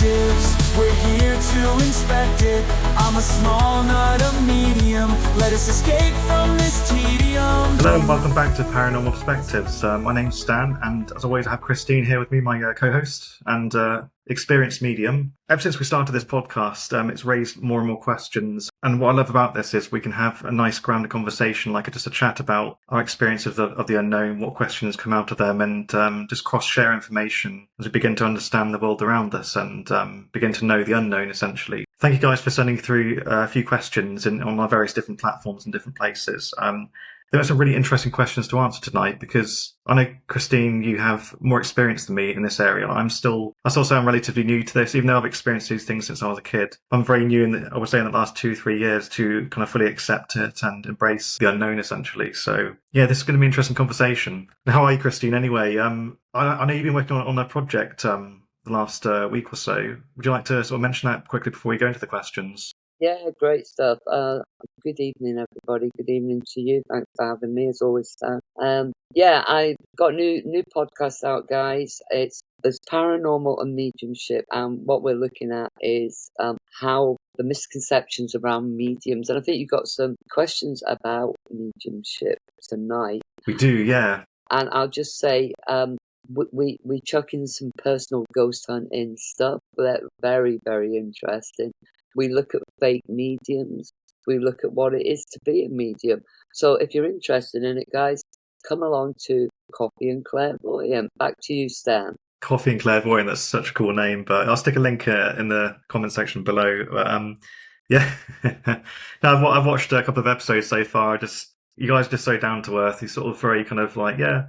perspectives, we're here to inspect it. I'm a small nut, a medium, let us escape from this tedium. Hello and welcome back to Paranormal Perspectives. My name's Stan, and as always I have Christine here with me, my co-host and experienced medium. Ever since we started this podcast, it's raised more and more questions, and what I love about this is we can have a nice grounded conversation, like just a chat about our experience of the unknown, what questions come out of them, and just cross-share information as we begin to understand the world around us and begin to know the unknown, essentially. Thank you guys for sending through a few questions on our various different platforms and different places. There are some really interesting questions to answer tonight because I know, Christine, you have more experience than me in this area. I still sound relatively new to this, even though I've experienced these things since I was a kid. I'm very new I would say in the last 2-3 years to kind of fully accept it and embrace the unknown, essentially. So yeah, this is going to be an interesting conversation. Now, how are you, Christine, anyway? I know you've been working on a project the last week or so. Would you like to sort of mention that quickly before we go into the questions? Yeah, great stuff. Good evening, everybody. Good evening to you. Thanks for having me, as always, Stan. Yeah, I got new podcast out, guys. There's paranormal and mediumship, and what we're looking at is how the misconceptions around mediums. And I think you've got some questions about mediumship tonight. We do, yeah. And I'll just say, we chuck in some personal ghost hunting stuff. That's very, very interesting. We look at fake mediums. We look at what it is to be a medium. So if you're interested in it, guys, come along to Coffee and Clairvoyant. Back to you, Stan. Coffee and Clairvoyant, that's such a cool name, but I'll stick a link in the comment section below. But, yeah. Now, I've watched a couple of episodes so far. You guys are just so down to earth. You're sort of very kind of like, yeah,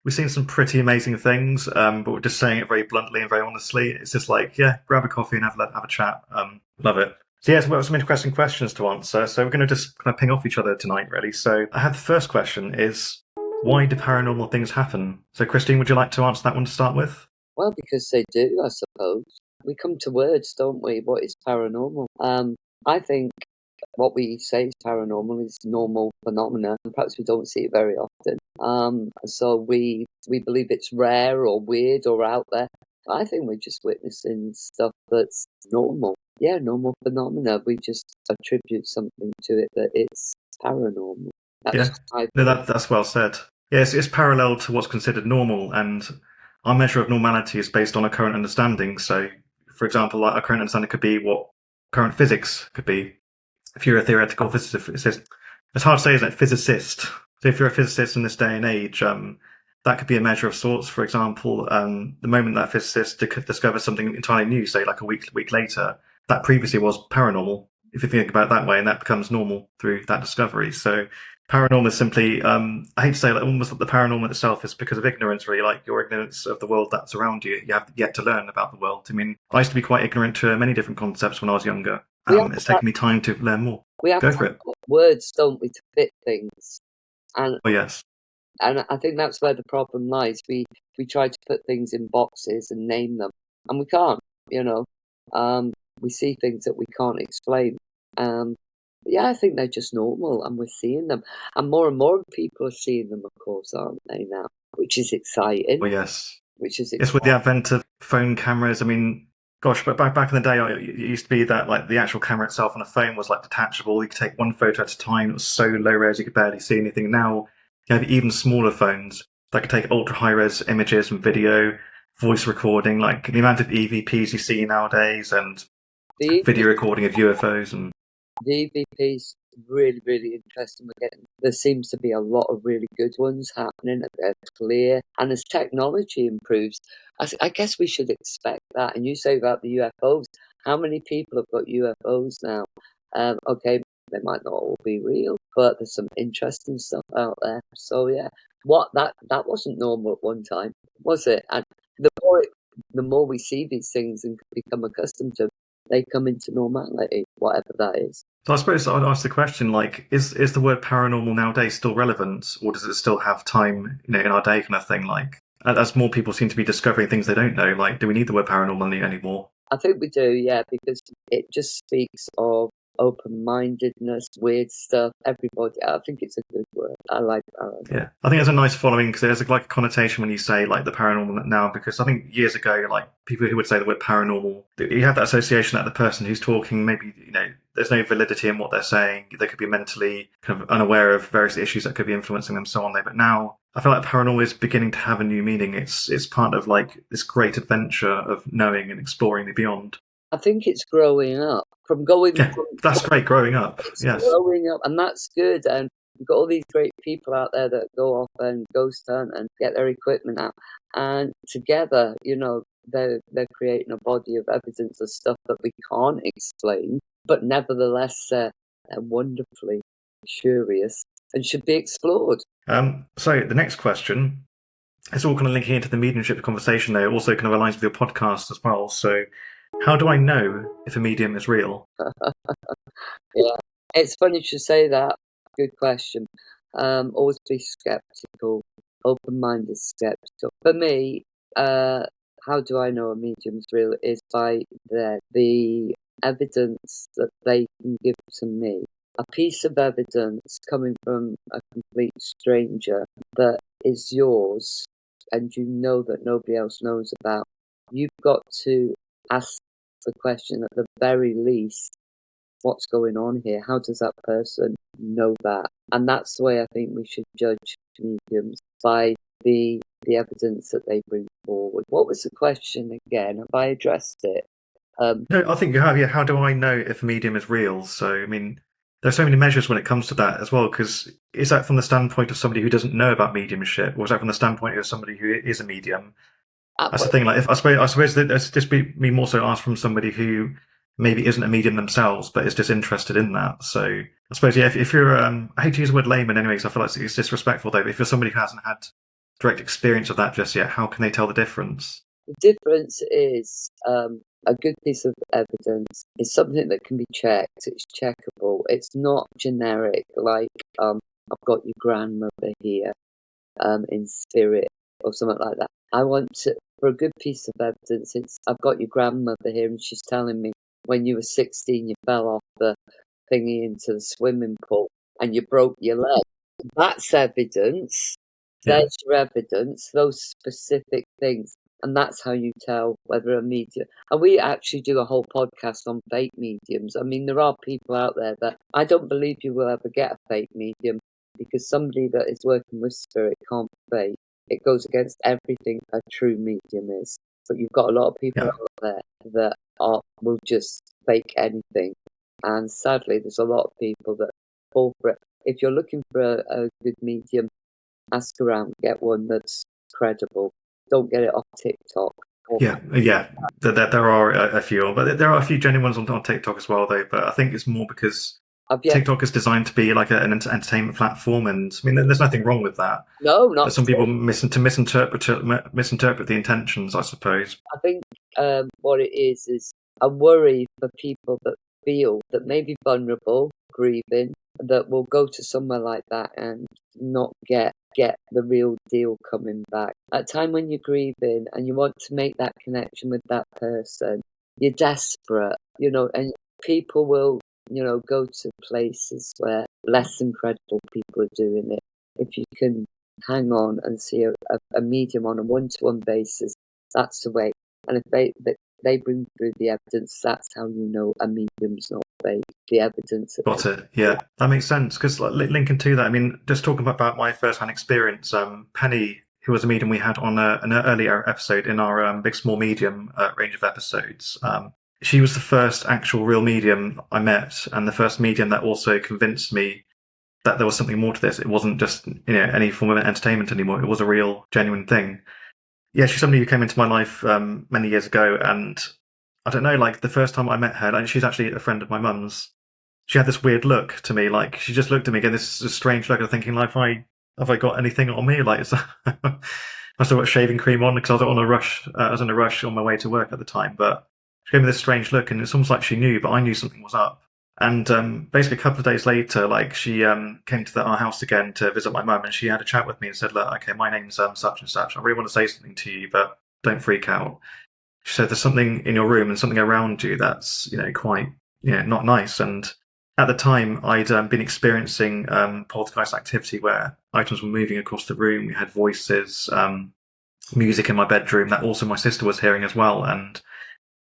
we've seen some pretty amazing things, but we're just saying it very bluntly and very honestly. It's just like, yeah, grab a coffee and have a chat. Love it. So yes, we've got some interesting questions to answer. So we're going to just kind of ping off each other tonight, really. So I have the first question is, why do paranormal things happen? So Christine, would you like to answer that one to start with? Well, because they do, I suppose. We come to words, don't we? What is paranormal? I think what we say is paranormal is normal phenomena, and perhaps we don't see it very often. So we believe it's rare or weird or out there. I think we're just witnessing stuff that's normal. Yeah, normal phenomena. We just attribute something to it that it's paranormal. That's well said. Yes, it's parallel to what's considered normal, and our measure of normality is based on our current understanding. So, for example, like our current understanding could be what current physics could be. If you're a theoretical physicist, it's hard to say, isn't it? Physicist. So if you're a physicist in this day and age, that could be a measure of sorts. For example, the moment that physicist discovers something entirely new, say like a week later, that previously was paranormal, if you think about it that way, and that becomes normal through that discovery. So paranormal is simply, I hate to say, like almost like the paranormal itself is because of ignorance, really, like your ignorance of the world that's around you. You have yet to learn about the world. I mean, I used to be quite ignorant to many different concepts when I was younger. It's taken me time to learn more. We have Go for it. Words, don't we, to fit things. And oh, yes. And I think that's where the problem lies. We try to put things in boxes and name them, and we can't, we see things that we can't explain. But yeah, I think they're just normal, and we're seeing them. And more people are seeing them, of course, aren't they, now? Which is exciting. Oh, yes. Which is exciting. Yes, with the advent of phone cameras, I mean, gosh, but back in the day, it used to be that like the actual camera itself on a phone was like detachable. You could take one photo at a time. It was so low res you could barely see anything. Now you have even smaller phones that can take ultra high res images and video, voice recording, like the amount of EVPs you see nowadays, and video recording of UFOs. And the EVPs really, really interesting. There seems to be a lot of really good ones happening. They're clear, and as technology improves, I guess we should expect that. And you say about the UFOs, how many people have got UFOs now? Okay, they might not all be real, but there's some interesting stuff out there. So yeah, that wasn't normal at one time, was it? And the more we see these things and become accustomed to, they come into normality, whatever that is. So I suppose I'd ask the question, like, is the word paranormal nowadays still relevant, or does it still have time, in our day kind of thing? Like, as more people seem to be discovering things they don't know, like, do we need the word paranormal anymore? I think we do, yeah, because it just speaks of open-mindedness, weird stuff. Everybody, I think it's a good word. I like paranormal. Yeah, I think there's a nice following because there's like a connotation when you say like the paranormal now. Because I think years ago, like people who would say the word paranormal, you have that association that the person who's talking, maybe there's no validity in what they're saying. They could be mentally kind of unaware of various issues that could be influencing them, so on. But now I feel like paranormal is beginning to have a new meaning. It's part of like this great adventure of knowing and exploring the beyond. I think it's growing up from going. Yeah, that's great. Growing up, It's yes. growing up, and that's good. And you've got all these great people out there that go off and ghost hunt and get their equipment out, and together, they're creating a body of evidence of stuff that we can't explain, but nevertheless, they're wonderfully curious and should be explored. So the next question, it's all kind of linking into the mediumship conversation, though. It also kind of aligns with your podcast as well. So, how do I know if a medium is real? Yeah, it's funny you should say that. Good question. Always be skeptical, open-minded, skeptical. For me, how do I know a medium's real? Is by the evidence that they can give to me. A piece of evidence coming from a complete stranger that is yours, and you know that nobody else knows about. You've got to ask the question at the very least, what's going on here? How does that person know that? And that's the way I think we should judge mediums, by the evidence that they bring forward. What was the question again? Have I addressed it? No, I think you have. Yeah, how do I know if a medium is real? So, I mean, there's so many measures when it comes to that as well, because is that from the standpoint of somebody who doesn't know about mediumship, or is that from the standpoint of somebody who is a medium? That's the thing. Like, I suppose that this be me more so asked from somebody who maybe isn't a medium themselves, but is just interested in that. So I suppose, yeah, if you're, I hate to use the word layman anyway, because I feel like it's disrespectful though, but if you're somebody who hasn't had direct experience of that just yet, how can they tell the difference? The difference is a good piece of evidence is something that can be checked. It's checkable. It's not generic, like I've got your grandmother here in spirit or something like that. I want to, for a good piece of evidence, I've got your grandmother here and she's telling me when you were 16 you fell off the thingy into the swimming pool and you broke your leg. That's evidence. There's your evidence, those specific things. And that's how you tell whether a medium. And we actually do a whole podcast on fake mediums. I mean, there are people out there that I don't believe you will ever get a fake medium, because somebody that is working with spirit can't fake. It goes against everything a true medium is. But you've got a lot of people out there that will just fake anything. And sadly, there's a lot of people that fall for it. If you're looking for a good medium, ask around, get one that's credible. Don't get it off TikTok. Yeah. There are a few, but there are a few genuine ones on TikTok as well, though. But I think it's more because TikTok is designed to be like an entertainment platform, and I mean, there's nothing wrong with that. No, not. But some people misinterpret the intentions, I suppose. I think what it is a worry for people that feel that may be vulnerable, grieving, that will go to somewhere like that and not get the real deal coming back. At a time when you're grieving and you want to make that connection with that person, you're desperate, and people will, go to places where less than credible people are doing it. If you can hang on and see a medium on a one-to-one basis, that's the way. And if they bring through the evidence, that's how you know a medium's not fake. The evidence. Got it. Yeah, that makes sense. Because linking to that, I mean, just talking about my first-hand experience, Penny, who was a medium we had on an earlier episode in our Big Small Medium range of episodes, she was the first actual real medium I met, and the first medium that also convinced me that there was something more to this. It wasn't just any form of entertainment anymore. It was a real, genuine thing. Yeah, she's somebody who came into my life many years ago, and I don't know, like the first time I met her, and she's actually a friend of my mum's, she had this weird look to me, like she just looked at me again, this strange look of thinking, like, have I got anything on me? Like, I still got shaving cream on because I was on a rush. I was in a rush on my way to work at the time, but she gave me this strange look, and it's almost like she knew, but I knew something was up. And basically a couple of days later, like she came to our house again to visit my mum, and she had a chat with me and said, look, okay, my name's such and such. I really want to say something to you, but don't freak out. She said, there's something in your room and something around you that's, quite, not nice. And At the time, I'd been experiencing poltergeist activity where items were moving across the room. We had voices, music in my bedroom that also my sister was hearing as well. And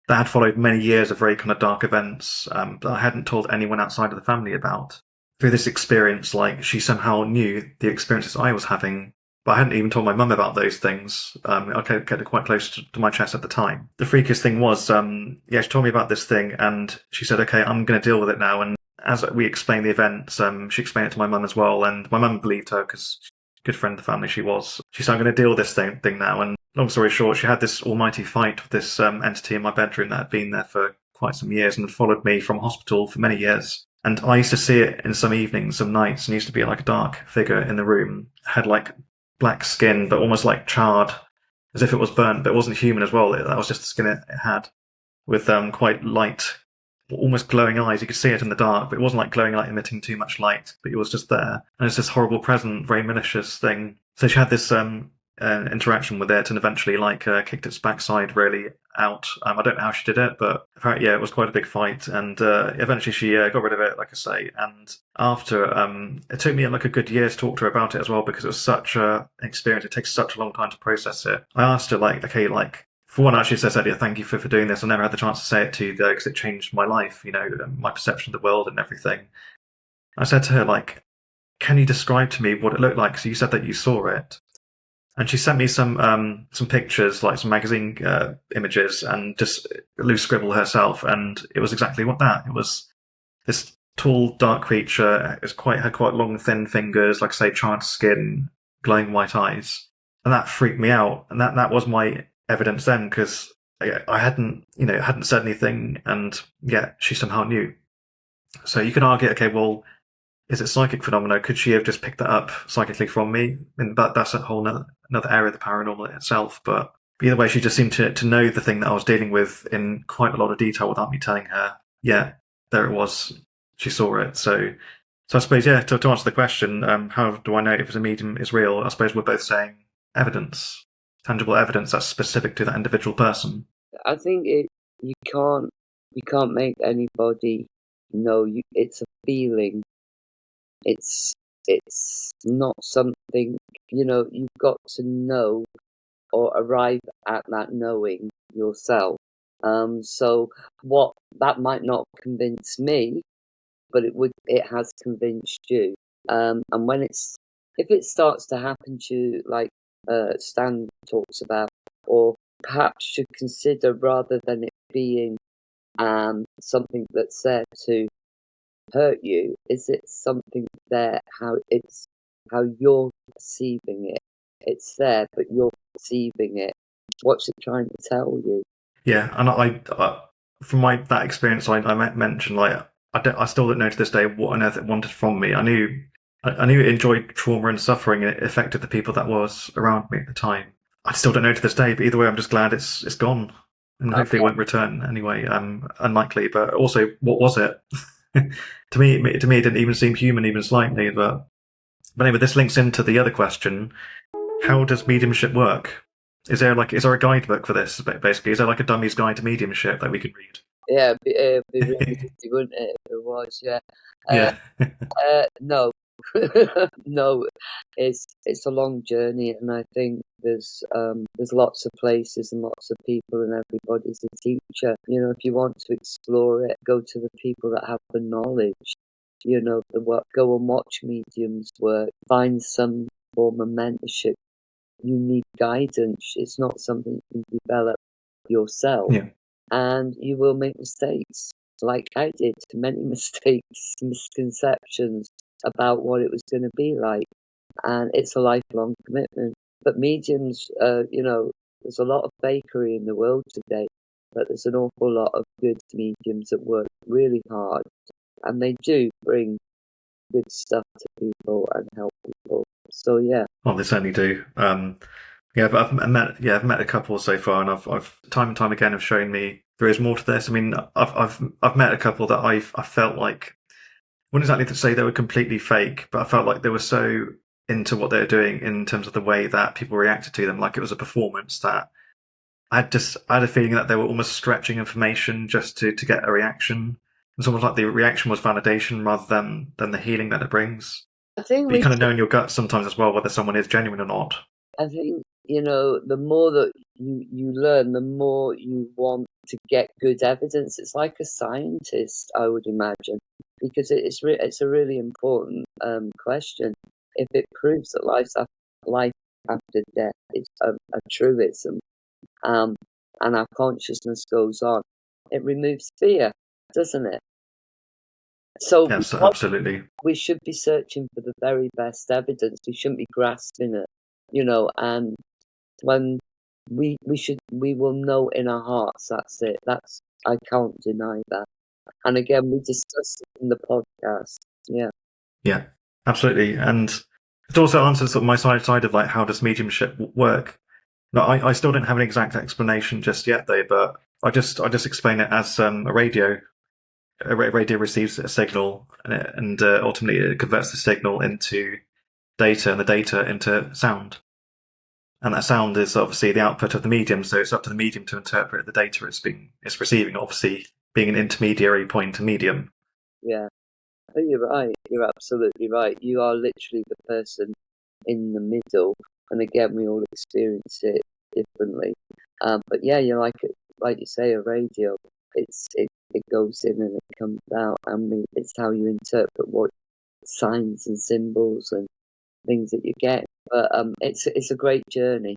that had followed many years of very kind of dark events that I hadn't told anyone outside of the family about. Through this experience, like, she somehow knew the experiences I was having, but I hadn't even told my mum about those things. I kept it quite close to my chest at the time. The freakiest thing was, she told me about this thing, and she said, okay, I'm going to deal with it now. And as we explained the events, she explained it to my mum as well, and my mum believed her because good friend of the family she was. She said, I'm going to deal with this thing now. And long story short, she had this almighty fight with this entity in my bedroom that had been there for quite some years and had followed me from hospital for many years. And I used to see it in some evenings, some nights, and used to be like a dark figure in the room. Had like black skin, but almost like charred, as if it was burnt, but it wasn't human as well. That was just the skin it had, with quite light, almost glowing eyes. You could see it in the dark, but it wasn't like glowing light emitting too much light, but it was just there. And it's this horrible present, very malicious thing. So she had this interaction with it, and eventually kicked its backside really out. I don't know how she did it, but apparently, it was quite a big fight, and eventually she got rid of it, like I say. And after, it took me like a good year to talk to her about it as well, because it was such an experience. It takes such a long time to process it. I asked her, for one, actually says, "Yeah, thank you for doing this." I never had the chance to say it to you, though, because it changed my life, my perception of the world and everything. I said to her, can you describe to me what it looked like? So you said that you saw it. And she sent me some pictures, like some magazine images, and just loose scribble herself. And it was exactly that. It was this tall, dark creature. Had quite long, thin fingers, like I say, charred skin, glowing white eyes. And that freaked me out. And that was my evidence then, because I hadn't said anything, and yet she somehow knew. So you can argue, okay, well, is it psychic phenomena? Could she have just picked that up psychically from me? And that's a whole another area of the paranormal itself. But either way, she just seemed to know the thing that I was dealing with in quite a lot of detail without me telling her. Yeah, there it was. She saw it. So I suppose, to answer the question, how do I know if a medium is real? I suppose we're both saying evidence, tangible evidence that's specific to that individual person. I think you can't make anybody know. It's a feeling. It's not something, you've got to know or arrive at that knowing yourself. So what that might not convince me, but it has convinced you. And if it starts to happen to you, like Stan talks about, or perhaps should consider, rather than it being something that's there to hurt you, is it something there how you're perceiving it? It's there, but you're perceiving it. What's it trying to tell you? Yeah, and I from that experience I mentioned, I still don't know to this day what on earth it wanted from me. I knew it enjoyed trauma and suffering, and it affected the people that was around me at the time. I still don't know to this day, but either way, I'm just glad it's gone, and hopefully it won't return anyway. Unlikely, but also, what was it? To me, it didn't even seem human, even slightly. But anyway, this links into the other question: how does mediumship work? Is there a guidebook for this? Basically, is there like a dummy's guide to mediumship that we could read? Yeah, it'd be really easy, wouldn't it? If it was, yeah. No, no. It's a long journey, and I think there's lots of places and lots of people, and everybody's a teacher. If you want to explore it, go to the people that have the knowledge. Go and watch mediums work. Find some form of mentorship. You need guidance. It's not something you can develop yourself. Yeah. And you will make mistakes, like I did. Many mistakes, misconceptions about what it was going to be like. And it's a lifelong commitment. But mediums, there's a lot of fakery in the world today, but there's an awful lot of good mediums that work really hard, and they do bring good stuff to people and help people. So yeah. Well, they certainly do. But I've met a couple so far, and I've time and time again have shown me there is more to this. I mean, I've met a couple that I felt like, I wouldn't exactly say they were completely fake, but I felt like they were so into what they were doing in terms of the way that people reacted to them, like it was a performance, that I had a feeling that they were almost stretching information just to get a reaction. It's almost like the reaction was validation rather than the healing that it brings. I think But you we kind of know in your gut sometimes as well whether someone is genuine or not. I think, the more that you learn, the more you want to get good evidence. It's like a scientist, I would imagine, because it's a really important question. If it proves that life after death is a truism, um, and our consciousness goes on, it removes fear, doesn't it? So Yes, what absolutely. we should be searching for the very best evidence. We shouldn't be grasping it, and when we will know in our hearts. That's it. I can't deny that. And again, we discussed it in the podcast. Yeah. Yeah, absolutely. And it also answers sort of my side of like how does mediumship work. No, I still don't have an exact explanation just yet though, but I just explain it as a radio. Radio receives a signal, and ultimately it converts the signal into data, and the data into sound. And that sound is obviously the output of the medium, so it's up to the medium to interpret the data it's receiving. Obviously, being an intermediary point, a medium. Yeah. Oh, you're right. You're absolutely right. You are literally the person in the middle. And again, we all experience it differently. But yeah, you're like you say, a radio. It goes in and it comes out, and it's how you interpret what signs and symbols and things that you get. But it's a great journey.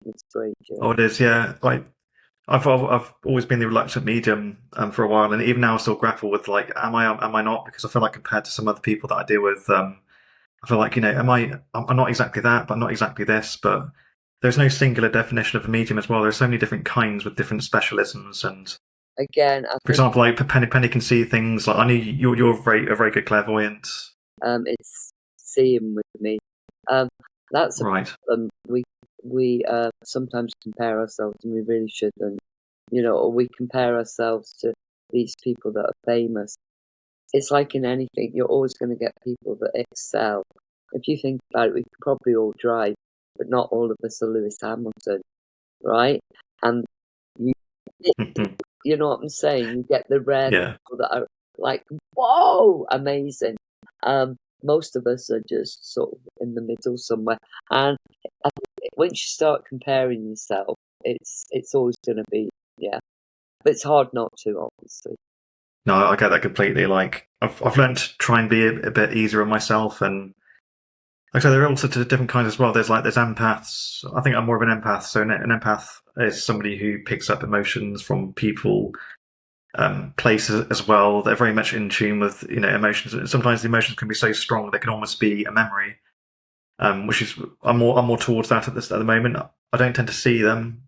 It's a great Oh, journey. it is, yeah. Like I've always been the reluctant medium for a while, and even now I still grapple with like, am I not? Because I feel like compared to some other people that I deal with, I feel like I'm not exactly that, but not exactly this. But there's no singular definition of a medium as well. There's so many different kinds with different specialisms, and Again, I for think example, like Penny can see things. Like I know you're a very good clairvoyant, it's seeing with me. Um, that's a right? problem. We sometimes compare ourselves, and we really shouldn't. Or we compare ourselves to these people that are famous. It's like in anything, you're always going to get people that excel. If you think about it, we could probably all drive, but not all of us are Lewis Hamilton, right? And you, you know what I'm saying? You get the rare Yeah. people that are like, whoa, amazing. Most of us are just sort of in the middle somewhere. And I think once you start comparing yourself, it's always going to be, yeah. But it's hard not to, obviously. No, I get that completely. Like I've learned to try and be a bit easier on myself, and like I said, there are also different kinds as well. There's empaths. I think I'm more of an empath. So an empath is somebody who picks up emotions from people, places as well. They're very much in tune with emotions. Sometimes the emotions can be so strong they can almost be a memory. Which is I'm more towards that at the moment. I don't tend to see them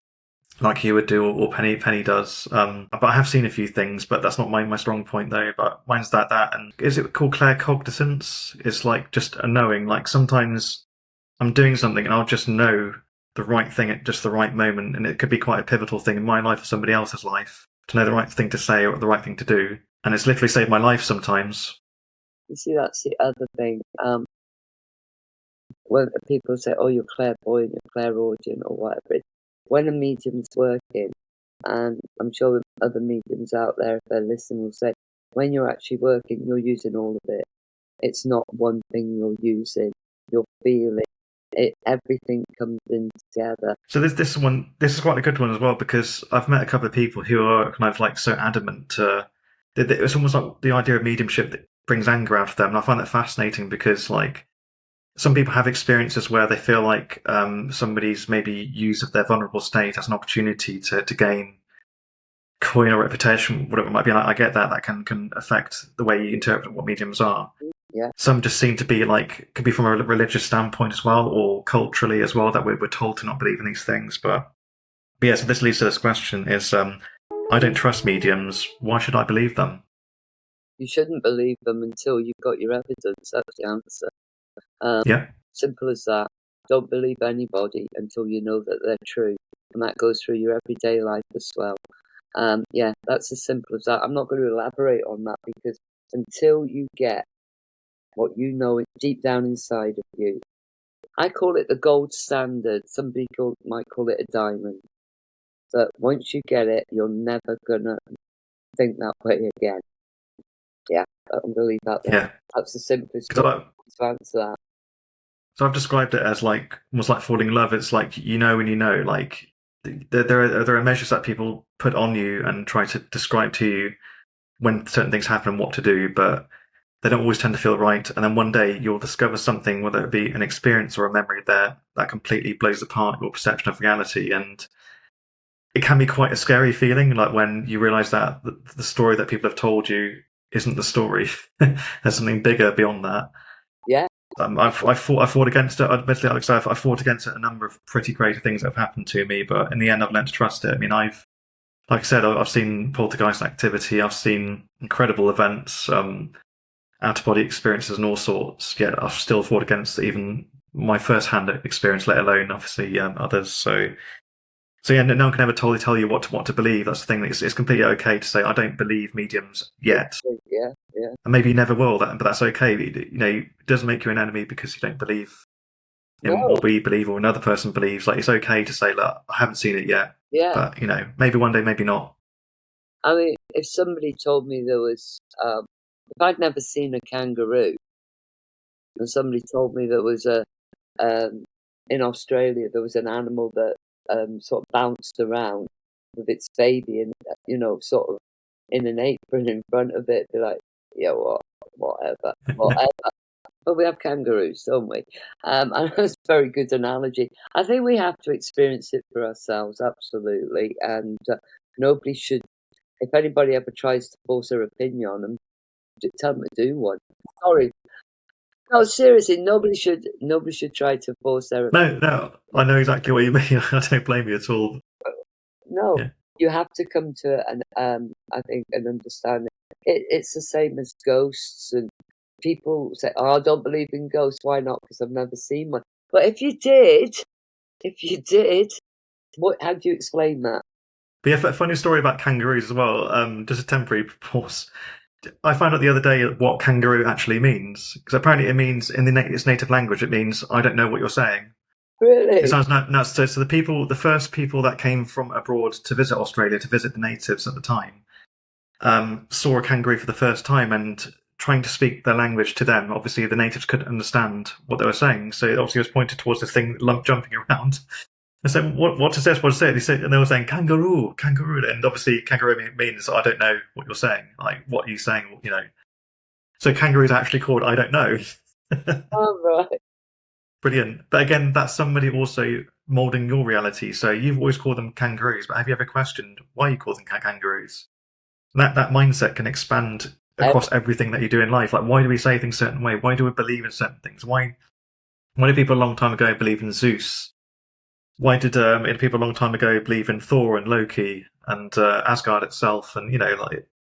like you would do, or Penny does. But I have seen a few things, but that's not my strong point though. But mine's that, and is it called claircognizance? It's like just a knowing. Like sometimes I'm doing something and I'll just know the right thing at just the right moment, and it could be quite a pivotal thing in my life or somebody else's life to know the right thing to say or the right thing to do, and it's literally saved my life sometimes. You see, that's the other thing. When people say, "Oh, you're clairvoyant, you're clairaudient," or whatever, when a medium's working, and I'm sure other mediums out there, if they're listening, will say, when you're actually working, you're using all of it. It's not one thing you're using. You're feeling it. Everything comes in together. So this is quite a good one as well, because I've met a couple of people who are kind of like so adamant. It's almost like the idea of mediumship that brings anger out of them, and I find that fascinating because like some people have experiences where they feel like somebody's maybe used of their vulnerable state as an opportunity to gain coin or reputation, whatever it might be. And I get that can affect the way you interpret what mediums are. Yeah. Some just seem to be like, could be from a religious standpoint as well, or culturally as well, that we're told to not believe in these things. But yeah, so this leads to this question: is I don't trust mediums. Why should I believe them? You shouldn't believe them until you've got your evidence. That's the answer. Yeah, Simple as that. Don't believe anybody until you know that they're true. And that goes through your everyday life as well. Yeah, that's as simple as that. I'm not going to elaborate on that because until you get what you know deep down inside of you, I call it the gold standard. Might call it a diamond. But once you get it, you're never going to think that way again. Yeah, I can believe that. Yeah. That's the simplest way 'Cause to answer that. So I've described it as like almost like falling in love. It's like you know when you know. Like there are measures that people put on you and try to describe to you when certain things happen and what to do, but they don't always tend to feel right. And then one day you'll discover something, whether it be an experience or a memory there, that completely blows apart your perception of reality. And it can be quite a scary feeling, like when you realize that the story that people have told you isn't the story. There's something bigger beyond that. Yeah. I fought against it. Admittedly, Alex, I fought against it. A number of pretty crazy things that have happened to me, but in the end, I've learned to trust it. I mean, like I said, I've seen poltergeist activity. I've seen incredible events, out of body experiences, and all sorts. Yet I've still fought against even my first hand experience, let alone obviously others. So yeah, no one can ever totally tell you what to believe. That's the thing. It's completely okay to say I don't believe mediums yet. Yeah. And maybe you never will. But that's okay. It doesn't make you an enemy because you don't believe in what we believe or another person believes. Like it's okay to say, look, I haven't seen it yet. Yeah. But maybe one day, maybe not. I mean, if somebody told me there was, if I'd never seen a kangaroo, and somebody told me there was in Australia there was an animal that sort of bounced around with its baby and sort of in an apron in front of it, be like, yeah, whatever. But we have kangaroos, don't we? And that's a very good analogy. I think we have to experience it for ourselves, absolutely. And nobody should, if anybody ever tries to force their opinion on them, tell them to do one. Sorry. No, seriously, nobody should try to force their opinion. No, I know exactly what you mean. I don't blame you at all. No, Yeah. you have to come to I think an understanding. It's the same as ghosts, and people say, "Oh, I don't believe in ghosts." Why not? Because I've never seen one. But if you did, how do you explain that? But yeah, funny story about kangaroos as well. Just a temporary pause. I found out the other day what kangaroo actually means, because apparently it means in its native language it means I don't know what you're saying. Really? It sounds nuts. So the first people that came from abroad to visit Australia, to visit the natives at the time, saw a kangaroo for the first time and trying to speak their language to them. Obviously, the natives couldn't understand what they were saying, so it obviously was pointed towards this thing jumping around. I said, "What is this? What is it?" And they were saying, "Kangaroo, kangaroo." And obviously, kangaroo means I don't know what you're saying. Like, what are you saying? So kangaroo is actually called I don't know. Oh, right. Brilliant. But again, that's somebody also molding your reality. So you've always called them kangaroos, but have you ever questioned why you call them kangaroos? That mindset can expand across everything that you do in life. Like, why do we say things a certain way? Why do we believe in certain things? Why did people a long time ago believe in Zeus? Why did people a long time ago believe in Thor and Loki and Asgard itself? And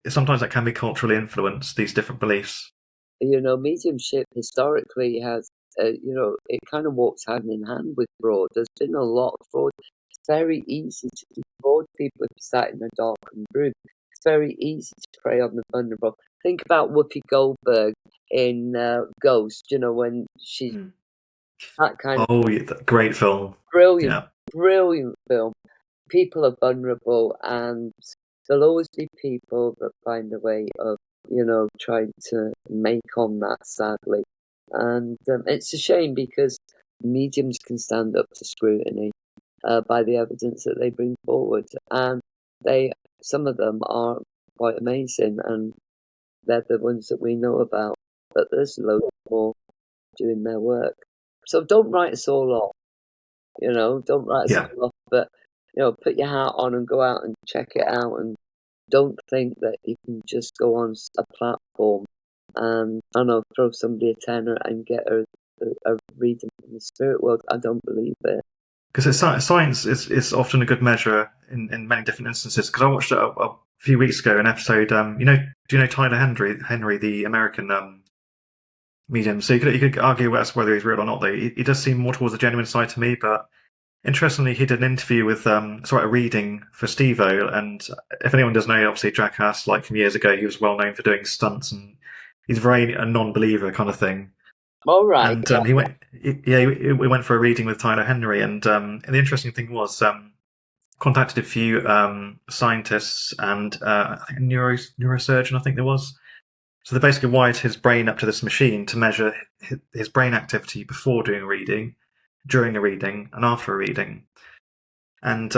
sometimes that can be culturally influenced, these different beliefs. Mediumship historically has, it kind of walks hand in hand with fraud. There's been a lot of fraud. It's very easy to defraud people if you sat in a darkened room. It's very easy to prey on the vulnerable. Think about Whoopi Goldberg in Ghost, when she's that kind of... Oh, yeah, great film. Brilliant film. People are vulnerable, and there'll always be people that find a way of, trying to make on that, sadly. And it's a shame because mediums can stand up to scrutiny by the evidence that they bring forward. And some of them are quite amazing, and they're the ones that we know about. But there's loads more doing their work. So don't write us all off. Don't write us all off, but put your hat on and go out and check it out, and don't think that you can just go on a platform and throw somebody a tenner and get a reading from the spirit world. I don't believe it. Because science is often a good measure in many different instances. Because I watched a few weeks ago an episode. Do you know Tyler Henry, the American medium? So you could argue whether he's real or not. Though he does seem more towards the genuine side to me. But interestingly, he did an interview with a reading for Steve-O. And if anyone doesn't know, obviously Jackass, like from years ago, he was well known for doing stunts, and he's very a non-believer kind of thing. All right. And he went for a reading with Tyler Henry, and the interesting thing was contacted a few scientists and I think a neurosurgeon, I think there was. So they basically wired his brain up to this machine to measure his brain activity before doing a reading, during a reading, and after a reading. And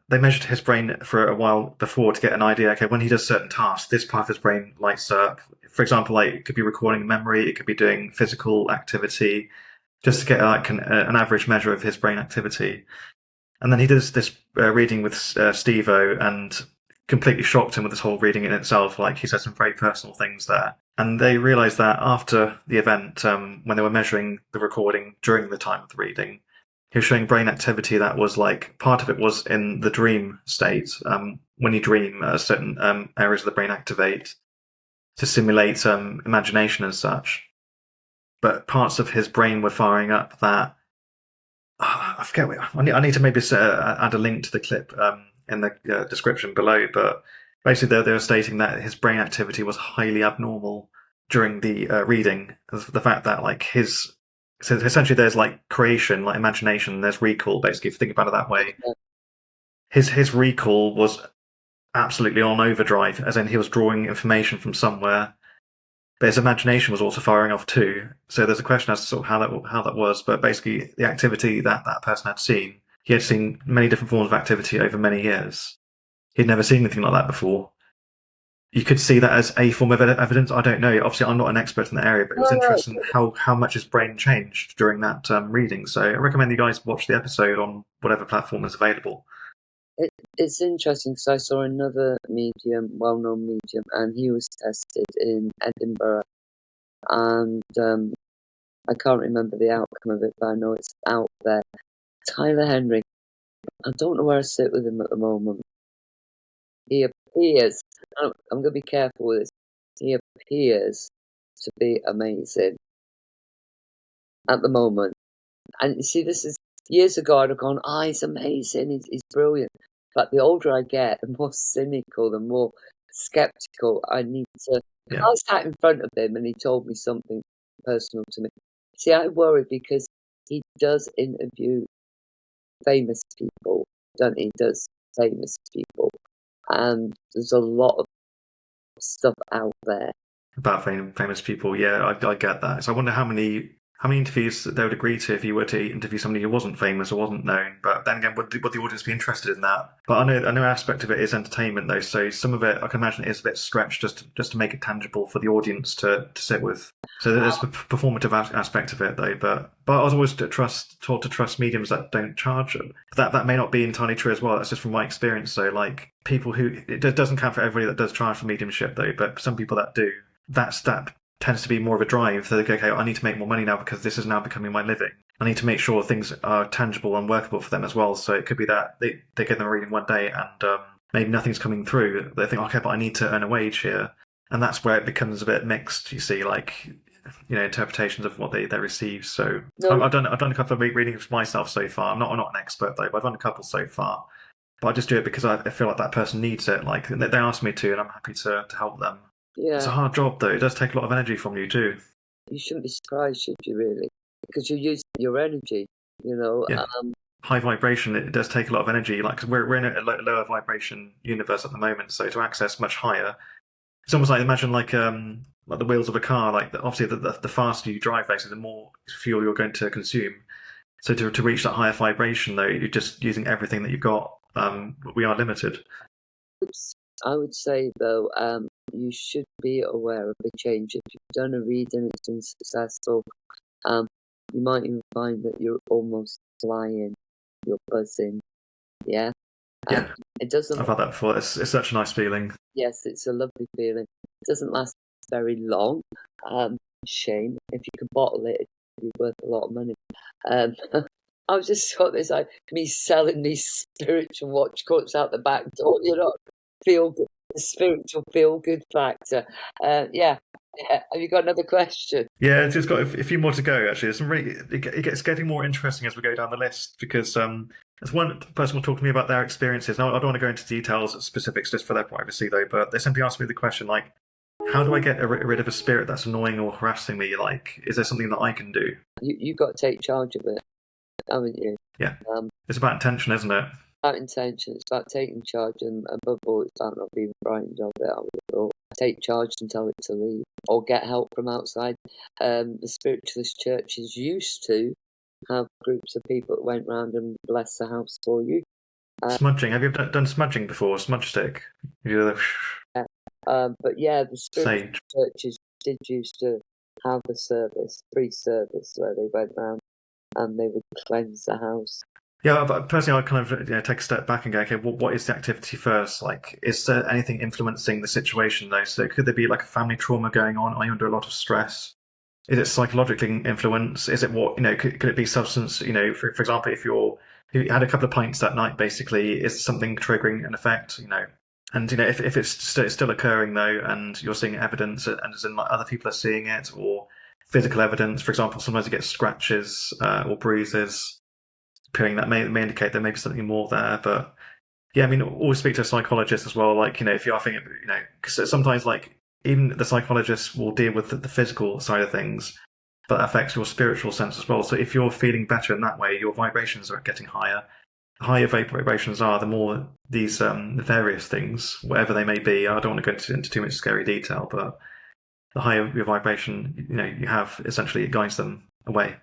they measured his brain for a while before to get an idea. Okay, when he does certain tasks, this part of his brain lights up. For example, like it could be recording memory, it could be doing physical activity, just to get like an average measure of his brain activity. And then he does this reading with Steve-O and completely shocked him with this whole reading in itself. Like he said some very personal things there. And they realized that after the event, when they were measuring the recording during the time of the reading, he was showing brain activity that was like part of it was in the dream state. When you dream, certain areas of the brain activate to simulate imagination and such. But parts of his brain were firing up that I forget. I need to maybe add a link to the clip in the description below. But basically, they were stating that his brain activity was highly abnormal during the reading. The fact that like so essentially there's like creation, like imagination, there's recall. Basically, if you think about it that way, his recall was absolutely on overdrive, as in he was drawing information from somewhere. But his imagination was also firing off too. So there's a question as to sort of how that was. But basically, the activity that person had seen, he had seen many different forms of activity over many years. He'd never seen anything like that before. You could see that as a form of evidence. I don't know. Obviously, I'm not an expert in the area, but it was interesting how much his brain changed during that reading. So I recommend you guys watch the episode on whatever platform is available. It's interesting because I saw another medium, well-known medium, and he was tested in Edinburgh. And I can't remember the outcome of it, but I know it's out there. Tyler Henry. I don't know where I sit with him at the moment. He appears, I'm going to be careful with this, he appears to be amazing at the moment. And you see, this is years ago, I'd have gone, he's amazing, he's brilliant. But the older I get, the more cynical, the more skeptical I need to. Yeah. I sat in front of him and he told me something personal to me. See, I worry because he does interview famous people, doesn't he? He does famous people. And there's a lot of stuff out there about famous people. Yeah, I get that. So I wonder how many interviews they would agree to if you were to interview somebody who wasn't famous or wasn't known. But then again, would the audience be interested in that? But I know an aspect of it is entertainment, though. So some of it, I can imagine, is a bit stretched just to make it tangible for the audience to sit with. So there's the performative aspect of it, though. But I was always taught to trust mediums that don't charge. That may not be entirely true as well. That's just from my experience. So like people who it doesn't count for everybody that does charge for mediumship, though. But some people that do, that tends to be more of a drive. So they go, okay, I need to make more money now because this is now becoming my living. I need to make sure things are tangible and workable for them as well. So it could be that they get them a reading one day and maybe nothing's coming through. They think, okay, but I need to earn a wage here. And that's where it becomes a bit mixed, you see, like, you know, interpretations of what they receive. So no. I've done a couple of readings myself so far. I'm not an expert though, but I've done a couple so far. But I just do it because I feel like that person needs it. Like they asked me to, and I'm happy to help them. Yeah. It's a hard job, though. It does take a lot of energy from you, too. You shouldn't be surprised, should you, really? Because you're using your energy, you know. Yeah. High vibration, it does take a lot of energy. Like, cause we're in a lower vibration universe at the moment, so to access much higher, it's almost like, imagine like the wheels of a car. Like, obviously, the faster you drive, basically, the more fuel you're going to consume. So to reach that higher vibration, though, you're just using everything that you've got. We are limited. I would say, though, you should be aware of the change. If you've done a reading and it's been successful, you might even find that you're almost flying, you're buzzing. Yeah? Yeah. It doesn't. I've had that before. It's such a nice feeling. Yes, it's a lovely feeling. It doesn't last very long. Shame. If you could bottle it, it'd be worth a lot of money. I was just thought this like me selling these spiritual watch coats out the back door, you know. Feel good, the spiritual feel good factor. Yeah. Have you got another question? Yeah, it's just got a few more to go. Actually, it gets getting more interesting as we go down the list because as one person will talk to me about their experiences. Now, I don't want to go into details, specifics, just for their privacy, though. But they simply asked me the question like, "How do I get rid of a spirit that's annoying or harassing me? Like, is there something that I can do?" You got to take charge of it, haven't you? Yeah. It's about intention, isn't it? about intention. It's about taking charge, and above all, it's about not being frightened of it. I would have thought. Take charge and tell it to leave, or get help from outside. The spiritualist churches used to have groups of people that went round and bless the house for you. Smudging. Have you done smudging before? Smudge stick. You But yeah, the spiritual sage. churches did used to have a service, free service, where they went round and they would cleanse the house. Yeah, but personally, I kind of take a step back and go, okay, well, what is the activity first? Like, is there anything influencing the situation though? So could there be like a family trauma going on? Are you under a lot of stress? Is it psychologically influence? Is it what, could it be substance, for example, if you had a couple of pints that night, basically, is something triggering an effect, And, if it's still occurring though, and you're seeing evidence, and as in like other people are seeing it, or physical evidence, for example, sometimes you get scratches or bruises, appearing that may indicate there may be something more there. But yeah, I mean, always speak to a psychologist as well. Like, if you are thinking, because sometimes like even the psychologist will deal with the physical side of things, but that affects your spiritual sense as well. So if you're feeling better in that way, your vibrations are getting higher. The higher vibrations are, the more these various things, whatever they may be. I don't want to go into too much scary detail, but the higher your vibration, you have, essentially it guides them away.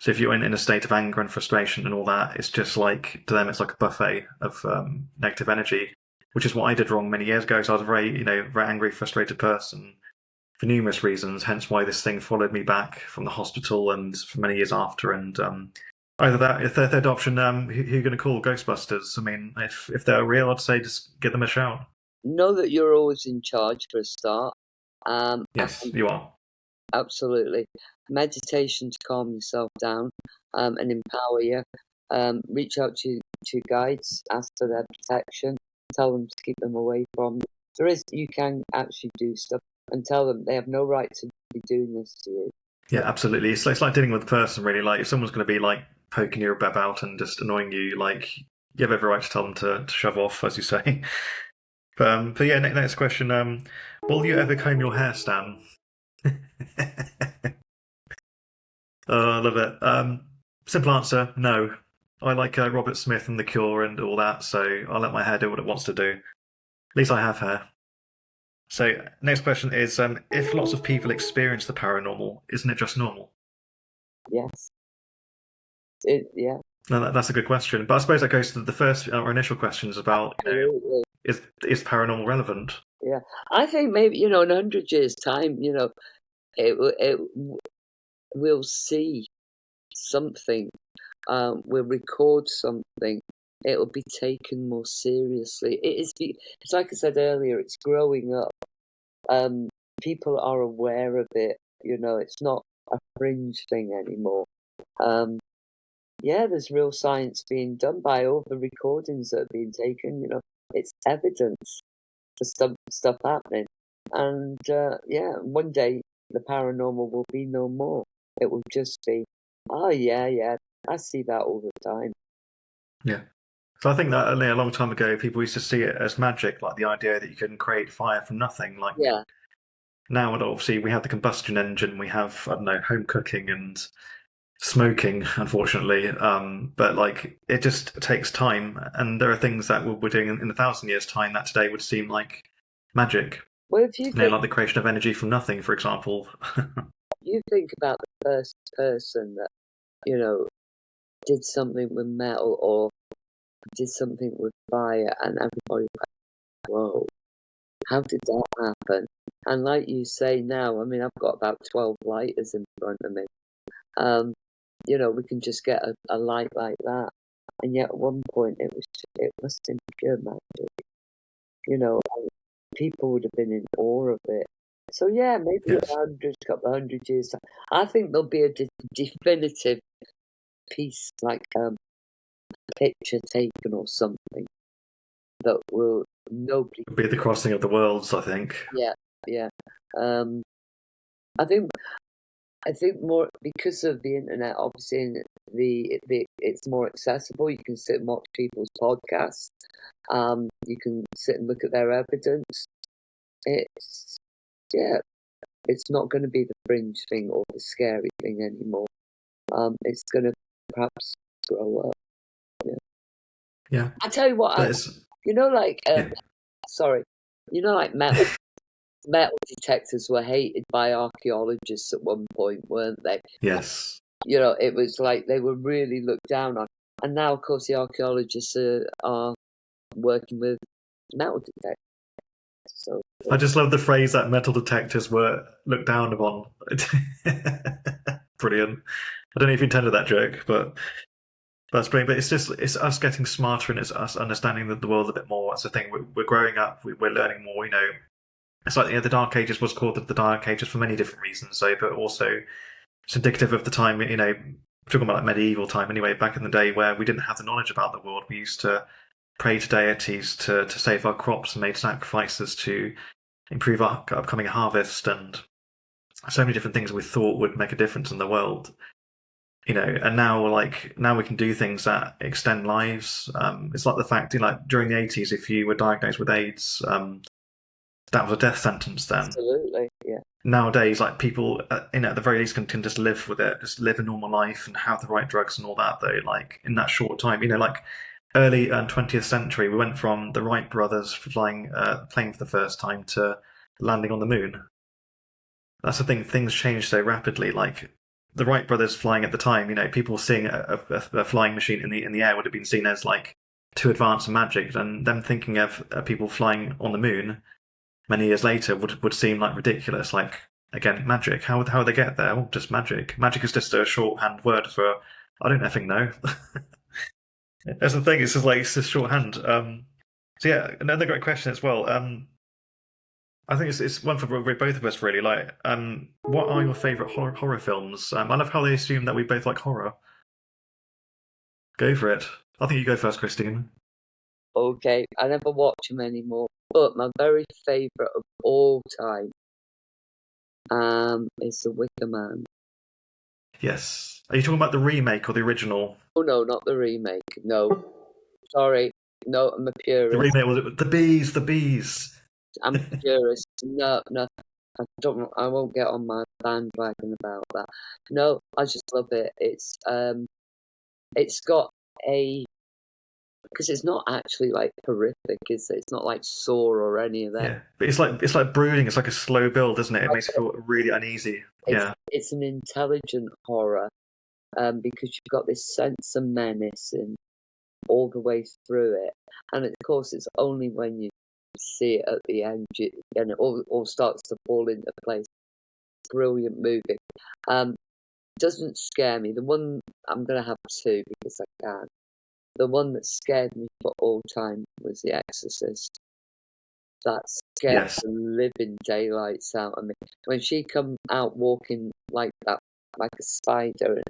So if you're in a state of anger and frustration and all that, it's just like, to them, it's like a buffet of negative energy, which is what I did wrong many years ago. So I was a very angry, frustrated person for numerous reasons, hence why this thing followed me back from the hospital and for many years after. And either that, if they're third option, who are you going to call? Ghostbusters. I mean, if they're real, I'd say just give them a shout. Know that you're always in charge for a start. Yes, you are. Absolutely. Meditation to calm yourself down and empower you. Reach out to guides, ask for their protection, tell them to keep them away from you. You can actually do stuff and tell them they have no right to be doing this to you. Yeah, absolutely. It's like dealing with a person, really. Like, if someone's going to be like poking your beb out and just annoying you, like, you have every right to tell them to shove off, as you say. But yeah, next question. Will you ever comb your hair, Stan? Oh, I love it. Simple answer, no. I like Robert Smith and The Cure and all that, so I'll let my hair do what it wants to do. At least I have hair. So, next question is, if lots of people experience the paranormal, isn't it just normal? Yes. Yeah. No, that's a good question. But I suppose that goes to the first, our initial questions about, is paranormal relevant? Yeah. I think maybe, in 100 years' time, we'll see something. We'll record something. It'll be taken more seriously. It's like I said earlier, it's growing up. People are aware of it. It's not a fringe thing anymore. Yeah, there's real science being done by all the recordings that are being taken. It's evidence for stuff happening. And yeah, one day the paranormal will be no more. It will just be, oh yeah, I see that all the time. Yeah. So I think that only a long time ago, people used to see it as magic, like the idea that you can create fire from nothing. Like, yeah. Now, obviously, we have the combustion engine, we have, I don't know, home cooking and smoking, unfortunately. But like, it just takes time, and there are things that we're doing in 1,000 years' time that today would seem like magic. Well, if you like the creation of energy from nothing, for example. You think about the first person that did something with metal or did something with fire, and everybody went, whoa, how did that happen? And like you say now, I mean, I've got about 12 lighters in front of me. We can just get a light like that. And yet at one point it must have been pure magic. People would have been in awe of it. So yeah, maybe Yes. a couple of 100 years. I think there'll be a definitive piece, like a picture taken or something that will nobody. It'll be the crossing of the worlds, I think. Yeah. I think more because of the internet, obviously, and it's more accessible. You can sit and watch people's podcasts. You can sit and look at their evidence. It's not going to be the fringe thing or the scary thing anymore. It's going to perhaps grow up. Yeah. Yeah, I tell you what, but it's like, yeah, sorry, like metal detectors were hated by archaeologists at one point, weren't they? yes. It was like they were really looked down on. And now, of course, the archaeologists are working with metal detectors. So, I just love the phrase that metal detectors were looked down upon. Brilliant. I don't know if you intended that joke, but that's brilliant. But it's us getting smarter and it's us understanding the world a bit more. That's the thing. We're growing up. We're learning more. It's like the Dark Ages was called the Dark Ages for many different reasons. So, but also it's indicative of the time. Talking about like medieval time anyway. Back in the day where we didn't have the knowledge about the world, we used to pray to deities to save our crops and made sacrifices to improve our upcoming harvest and so many different things we thought would make a difference in the world. And now we can do things that extend lives. It's like the fact, like during the 80s, if you were diagnosed with AIDS, that was a death sentence then. absolutely, yeah. Nowadays, like people, at the very least can just live with it, just live a normal life and have the right drugs and all that, though, like in that short time, like early 20th century, we went from the Wright brothers flying plane for the first time to landing on the moon. That's the thing, things change so rapidly. Like the Wright brothers flying at the time, people seeing a flying machine in the air would have been seen as like too advanced and magic, and them thinking of people flying on the moon many years later would seem like ridiculous. Like again, magic. How would they get there? Well, just magic. Magic is just a shorthand word for I don't effing know. That's the thing. It's just shorthand. So yeah, another great question as well. I think it's one for both of us really. Like, what are your favourite horror films? I love how they assume that we both like horror. Go for it. I think you go first, Christine. Okay, I never watch them anymore. But my very favourite of all time is The Wicker Man. Yes. Are you talking about the remake or the original? Oh no, not the remake. No, sorry, no, I'm a The purist. remake was it the bees? The bees. I'm a purist. No, I won't get on my bandwagon about that. No, I just love it. It's got because it's not actually like horrific, is it? It's not like Saw or any of that. Yeah, but it's like brooding. It's like a slow build, isn't it? It makes you feel really uneasy. Yeah, It's an intelligent horror, because you've got this sense of menace and all the way through it, and of course it's only when you see it at the end and it all starts to fall into place. Brilliant movie. Doesn't scare me. The one I'm gonna have two because I can. The one that scared me for all time was The Exorcist. That scared yes, the living daylights out of me. When she come out walking like that, like a spider.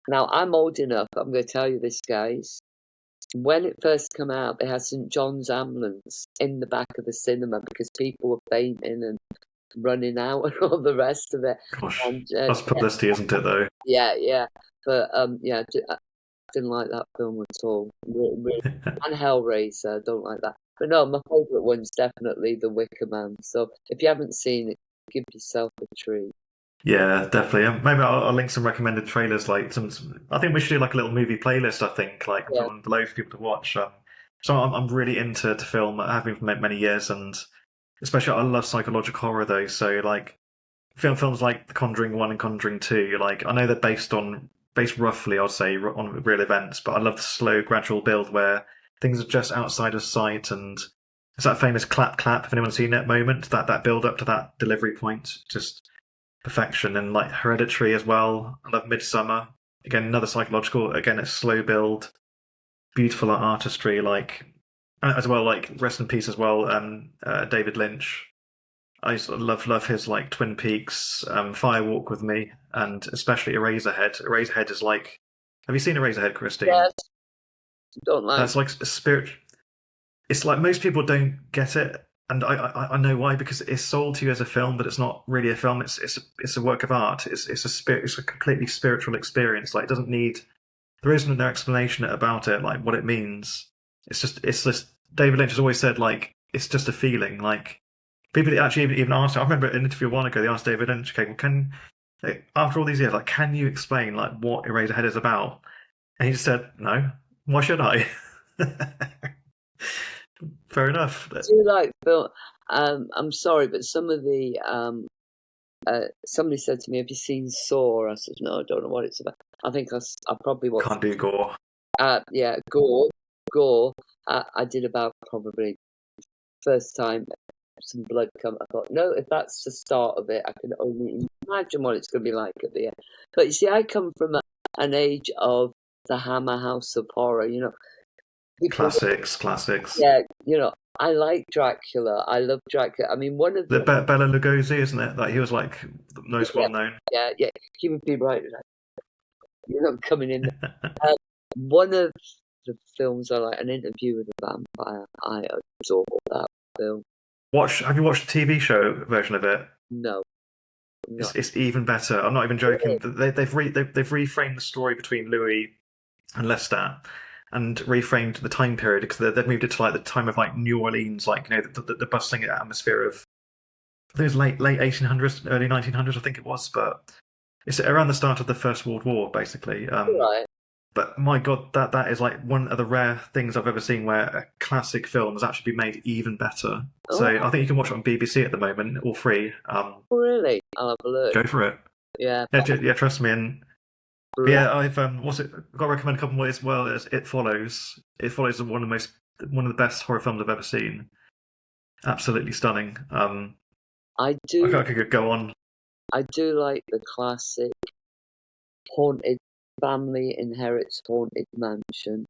Now I'm old enough. I'm going to tell you this, guys. When it first came out, they had St. John's ambulance in the back of the cinema because people were fainting and running out and all the rest of it. gosh, And that's publicity, isn't it? Though. yeah. But yeah, I didn't like that film at all. Really. And Hellraiser, I don't like that. But no, my favourite one's definitely The Wicker Man. So if you haven't seen it, give yourself a treat. Yeah, definitely. Maybe I'll link some recommended trailers. Like I think we should do like a little movie playlist. I think like Yeah. below for people to watch. So I'm really into film. I have been for many years, and especially I love psychological horror though. So like films like The Conjuring 1 and Conjuring 2. Like I know they're based roughly, I'd say, on real events, but I love the slow, gradual build where things are just outside of sight, and it's that famous clap clap. If anyone's seen that moment, that build up to that delivery point, just perfection. And like Hereditary as well. I love Midsummer. Again, another psychological. Again, it's slow build, beautiful artistry. Like as well, like rest in peace as well. David Lynch. I used to love his like Twin Peaks, Fire Walk with Me, and especially Eraserhead. Eraserhead is like, have you seen Eraserhead, Christine? Yes. Don't like. That's like a spirit. It's like most people don't get it, and I know why, because it's sold to you as a film, but it's not really a film. It's a work of art. It's a spirit. It's a completely spiritual experience. Like it doesn't need. There isn't no explanation about it, like what it means. It's just. David Lynch has always said like it's just a feeling. Like people actually even asked. I remember an interview a while ago. They asked David Lynch, "Okay, well, after all these years, like, can you explain like what Eraserhead is about?" And he just said, "No. Why should I?" Fair enough. I do like film. I'm sorry, but some of the somebody said to me, "Have you seen Saw?" I said, "No, I don't know what it's about." I think I probably watched. Can't do gore. Yeah, gore. I did about probably first time some blood come. I thought, no, if that's the start of it, I can only imagine what it's going to be like at the end. But you see, I come from an age of the Hammer House of Horror. People, Classics. yeah, I like Dracula. I love Dracula. I mean, one of The the Bela Lugosi, isn't it? Like he was like the most well known. yeah, he would be right. You're not coming in. One of the films I like, An Interview with a Vampire. I adore that film. Have you watched the TV show version of it? No. It's even better. I'm not even joking. They've reframed the story between Louis and Lestat, and reframed the time period because they've moved it to like the time of like New Orleans, like the bustling atmosphere of I think it was late 1800s, early 1900s, I think it was, but it's around the start of the First World War, basically. Right. But my God, that is like one of the rare things I've ever seen where a classic film has actually been made even better. So I think you can watch it on BBC at the moment, all free. Really? I'll have a look. Go for it. Yeah. Yeah, trust me. And yeah, I've got to recommend a couple more as well. As It Follows. It Follows is one of the best horror films I've ever seen. Absolutely stunning. I do. I could go on. I do like the classic haunted family inherits haunted mansion.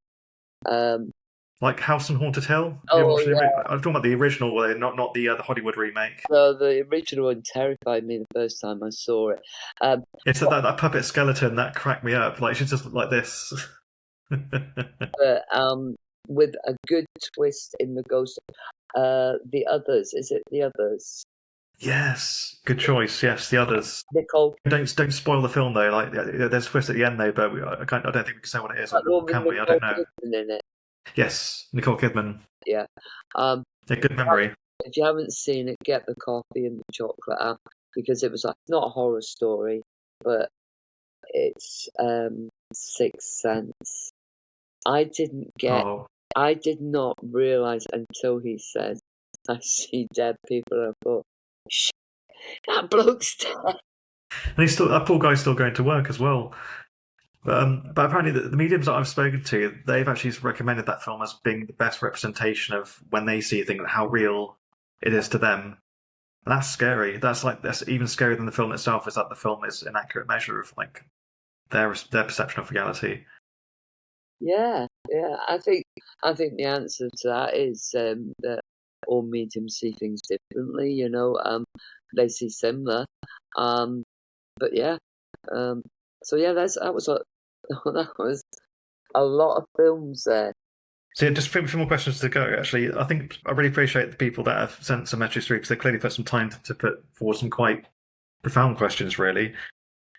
Like House on Haunted Hill. Oh, yeah. I'm talking about the original, not the Hollywood remake. So the original one terrified me the first time I saw it. It's that puppet skeleton that cracked me up. Like she's just like this. But with a good twist in the ghost. The Others. Is it The Others? Yes, good choice. Yes, The Others. Nicole. Don't spoil the film though. Like there's a twist at the end though, but I don't think we can say what it is. Can we? I don't know. In it. Yes, Nicole Kidman. Yeah. Yeah, good memory. If you haven't seen it, get the coffee and the chocolate out because it was like not a horror story, but it's Sixth Sense. I did not realise until he said, "I see dead people," and I thought, "Shit, that bloke's dead." And that poor guy's still going to work as well. But apparently the mediums that I've spoken to, they've actually recommended that film as being the best representation of when they see things, how real it is to them. And that's scary. That's even scarier than the film itself, is that the film is an accurate measure of like their perception of reality. Yeah. I think the answer to that is that all mediums see things differently. They see similar. But yeah. So yeah, that was a lot of films there. So just a few more questions to go, actually. I think I really appreciate the people that have sent some messages through because they clearly put some time to put forward some quite profound questions, really.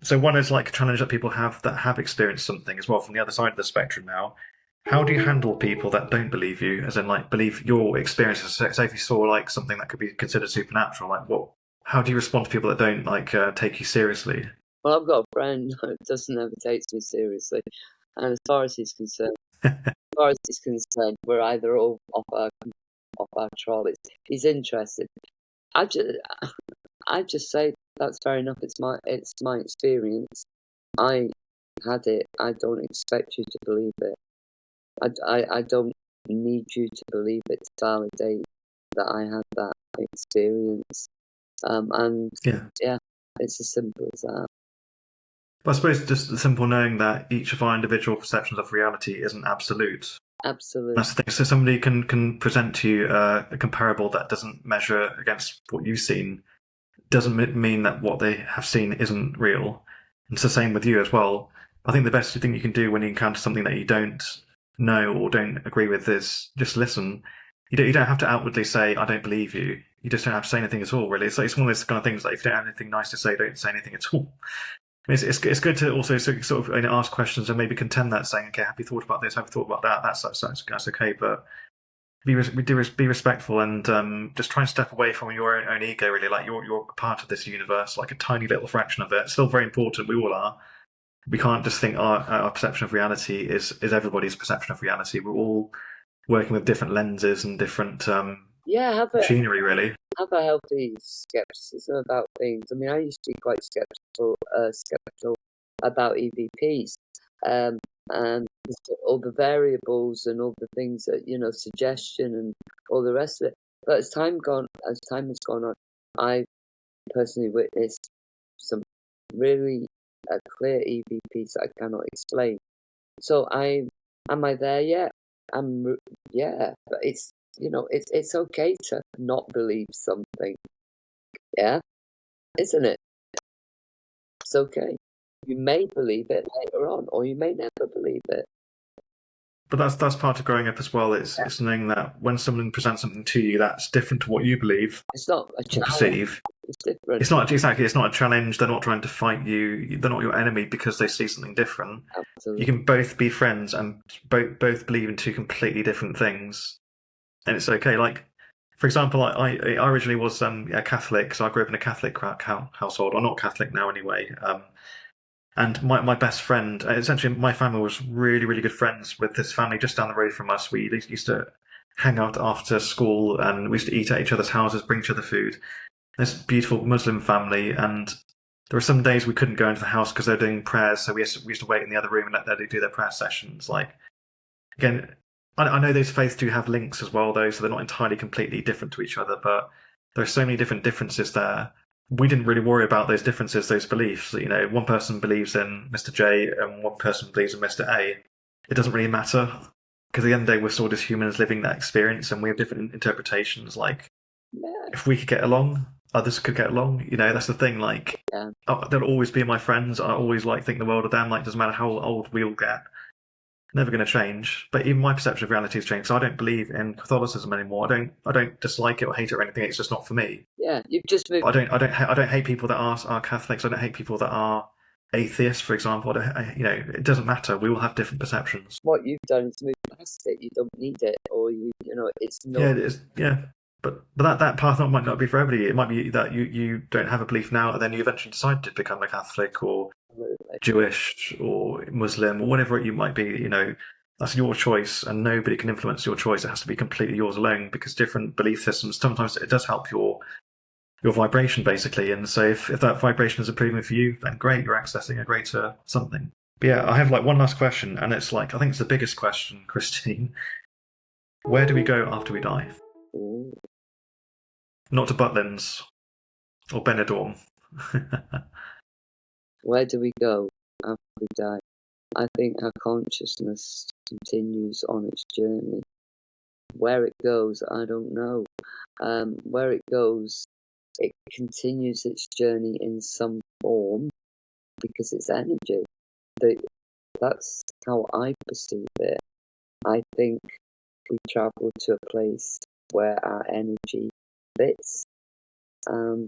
So one is like a challenge that people have that have experienced something as well from the other side of the spectrum now. How do you handle people that don't believe you, as in like believe your experiences? So if you saw like something that could be considered supernatural, like how do you respond to people that don't like take you seriously? Well, I've got a friend that doesn't ever take me seriously, and as far as he's concerned, we're either all off our trolleys. He's interested. I just say that's fair enough. It's my experience. I had it. I don't expect you to believe it. I don't need you to believe it to validate that I had that experience. And yeah, it's as simple as that. I suppose just the simple knowing that each of our individual perceptions of reality isn't absolute. Absolutely. That's the thing. So somebody can present to you a comparable that doesn't measure against what you've seen. Doesn't mean that what they have seen isn't real. It's the same with you as well. I think the best thing you can do when you encounter something that you don't know or don't agree with is just listen. You don't have to outwardly say, "I don't believe you." You just don't have to say anything at all, really. It's one of those kind of things like if you don't have anything nice to say, don't say anything at all. I mean, it's good to also sort of ask questions and maybe contend that, saying, "Okay, have you thought about this? Have you thought about that?" That's okay, but be respectful and just try and step away from your own ego. Really, like you're a part of this universe, like a tiny little fraction of it. It's still very important. We all are. We can't just think our perception of reality is everybody's perception of reality. We're all working with different lenses and different Yeah, machinery, really. have a healthy skepticism about things. I mean, I used to be quite skeptical about EVPs, and all the variables and all the things that suggestion and all the rest of it. But as time has gone on, I personally witnessed some really clear EVPs that I cannot explain. So am I there yet? Yeah, but it's okay to not believe something. Yeah, isn't it? It's okay. You may believe it later on, or you may never believe it. But that's part of growing up as well. It's knowing that when someone presents something to you that's different to what you believe It's not a or challenge. perceive. It's different. It's not exactly. It's not a challenge. They're not trying to fight you. They're not your enemy because they see something different. Absolutely. You can both be friends and both believe in two completely different things, and it's okay. Like, for example, I originally was a Catholic, so I grew up in a Catholic household. I'm not Catholic now anyway. And my best friend, essentially, my family was really, really good friends with this family just down the road from us. We used to hang out after school, and we used to eat at each other's houses, bring each other food. This beautiful Muslim family, and there were some days we couldn't go into the house because they were doing prayers, so we used to wait in the other room and let them do their prayer sessions. Like, again, I know those faiths do have links as well, though, so they're not entirely completely different to each other, but there are so many different differences there. We didn't really worry about those differences, those beliefs. You know, one person believes in Mr. J and one person believes in Mr. A. It doesn't really matter, because at the end of the day, we're still just humans living that experience, and we have different interpretations. Like, if we could get along, others could get along. You know, that's the thing. Like, they'll always be my friends. I always think the world of them. Like, doesn't matter how old we all get. Never going to change. But even my perception of reality has changed. So I don't believe in Catholicism anymore. I don't dislike it or hate it or anything. It's just not for me. Yeah, you've just moved. I don't hate people that are Catholics. I don't hate people that are atheists, for example. It doesn't matter. We all have different perceptions. What you've done is move past it. You don't need it, or it's not. Yeah, it is. Yeah. But that path might not be for everybody. It might be that you don't have a belief now, and then you eventually decide to become a Catholic or Jewish or Muslim or whatever you might be. You know, that's your choice, and nobody can influence your choice. It has to be completely yours alone, because different belief systems, sometimes it does help your vibration, basically. And so if that vibration is improving for you, then great, you're accessing a greater something. But yeah, I have one last question, and it's I think it's the biggest question, Christine. Where do we go after we die? Ooh. Not to Butlins or Benidorm. Where do we go after we die? I think our consciousness continues on its journey. Where it goes, I don't know. Where it goes, it continues its journey in some form because it's energy. That's how I perceive it. I think we travel to a place where our energy fits, and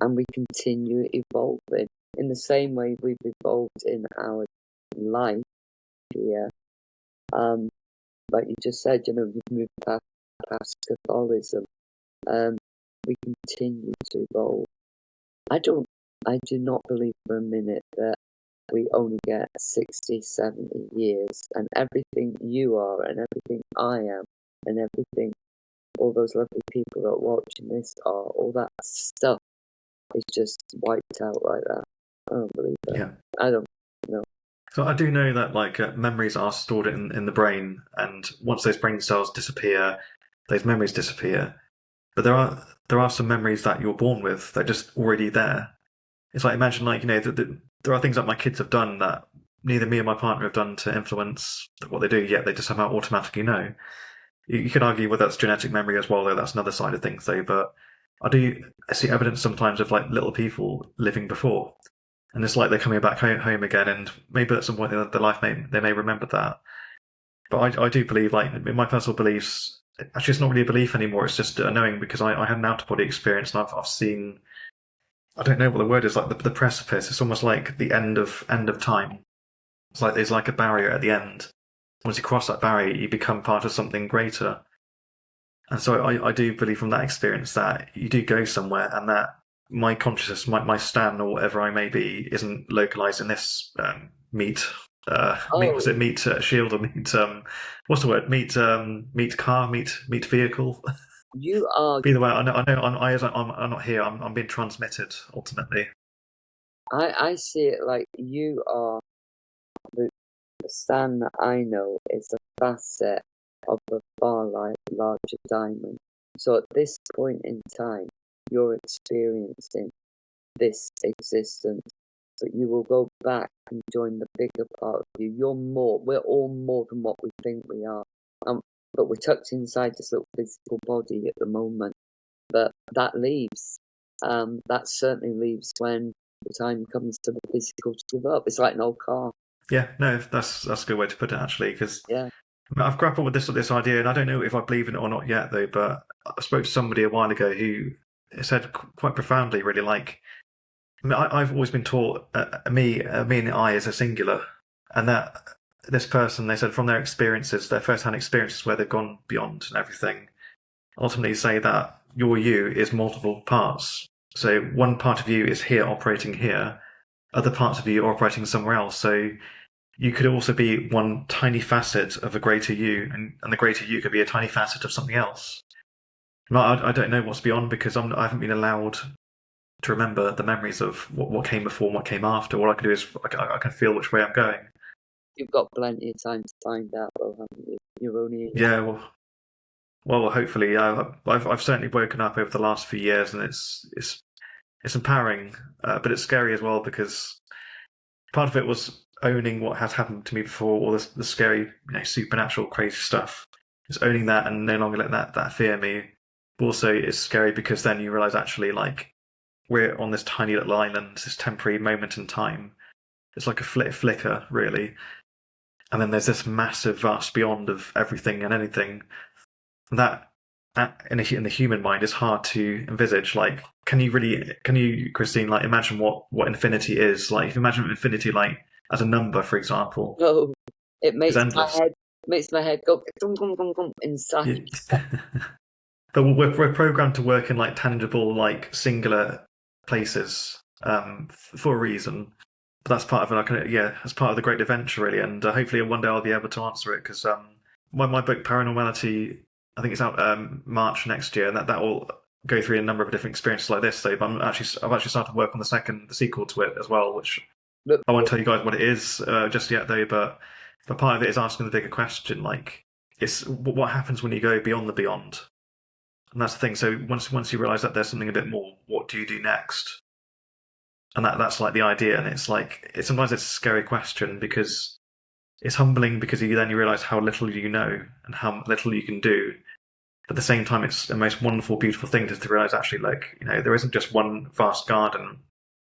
we continue evolving in the same way we've evolved in our life here. Like you just said, you've moved past Catholicism. We continue to evolve. I do not believe for a minute that we only get 60, 70 years, and everything you are and everything I am and everything all those lovely people that are watching this are, all that stuff is just wiped out like that. I don't believe that. Yeah. I don't know. So I do know that memories are stored in the brain, and once those brain cells disappear, those memories disappear. But there are some memories that you're born with that are just already there. It's imagine there are things that my kids have done that neither me or my partner have done to influence what they do, yet they just somehow automatically know. You could argue whether that's genetic memory as well, though that's another side of things, though. But I see evidence sometimes of little people living before, and it's they're coming back home again, and maybe at some point in their life they may remember that. But I do believe, in my personal beliefs, actually it's not really a belief anymore. It's just a knowing, because I had an out of body experience, and I've seen, I don't know what the word is, the precipice. It's almost like the end of time. It's there's a barrier at the end. Once you cross that barrier, you become part of something greater. And so I do believe from that experience that you do go somewhere, and that my consciousness, my Stan or whatever I may be, isn't localized in this meat Was it meet shield or meet what's the word? Meet car, meet vehicle. You are. Either way, I know. I'm not here. I'm being transmitted ultimately. I see it like you are the Stan that I know is a facet of a far larger diamond. So at this point in time, you're experiencing this existence, but you will go back and join the bigger part of you. We're all more than what we think we are. But we're tucked inside this little physical body at the moment. But that leaves. That certainly leaves when the time comes to the physical to give up. It's like an old car. Yeah, no, that's a good way to put it actually, because Yeah. I've grappled with this idea, and I don't know if I believe in it or not yet, though. But I spoke to somebody a while ago who said quite profoundly, really, like, I mean, I've always been taught me and I is a singular, and that this person, they said, from their experiences, their first-hand experiences where they've gone beyond and everything, ultimately say that your you is multiple parts. So one part of you is here operating here, other parts of you are operating somewhere else. So you could also be one tiny facet of a greater you, and the greater you could be a tiny facet of something else. I don't know what's beyond, because I haven't been allowed to remember the memories of what came before and what came after. All I can do is I can feel which way I'm going. You've got plenty of time to find out, though, haven't you? You're only. Yeah, well, hopefully, I've certainly woken up over the last few years, and it's empowering, but it's scary as well, because part of it was owning what has happened to me before, all the scary, supernatural, crazy stuff. It's owning that and no longer letting that fear me. But also, it's scary because then you realize actually, like, we're on this tiny little island, this temporary moment in time. It's like a flicker, really. And then there's this massive, vast beyond of everything and anything. And that in the human mind is hard to envisage. Like, can you, Christine, like, imagine what infinity is? Like, if you imagine infinity, like, as a number, for example. No, it makes endless. my head go inside. Yeah. But we're programmed to work in, like, tangible, like, singular places for a reason. But that's part of it. That's part of the great adventure, really. And hopefully one day I'll be able to answer it, because my book Paranormality, I think it's out March next year, and that will go through a number of different experiences like this. So, but I've actually started work on the sequel to it as well, which I won't tell you guys what it is just yet, though. But part of it is asking the bigger question, like, it's what happens when you go beyond the beyond, and that's the thing. So once you realise that there's something a bit more, what do you do next? And that's like the idea, and it's like sometimes it's a scary question, because it's humbling, because you realise how little you know and how little you can do. But at the same time, it's the most wonderful, beautiful thing to realise, actually, like, there isn't just one vast garden.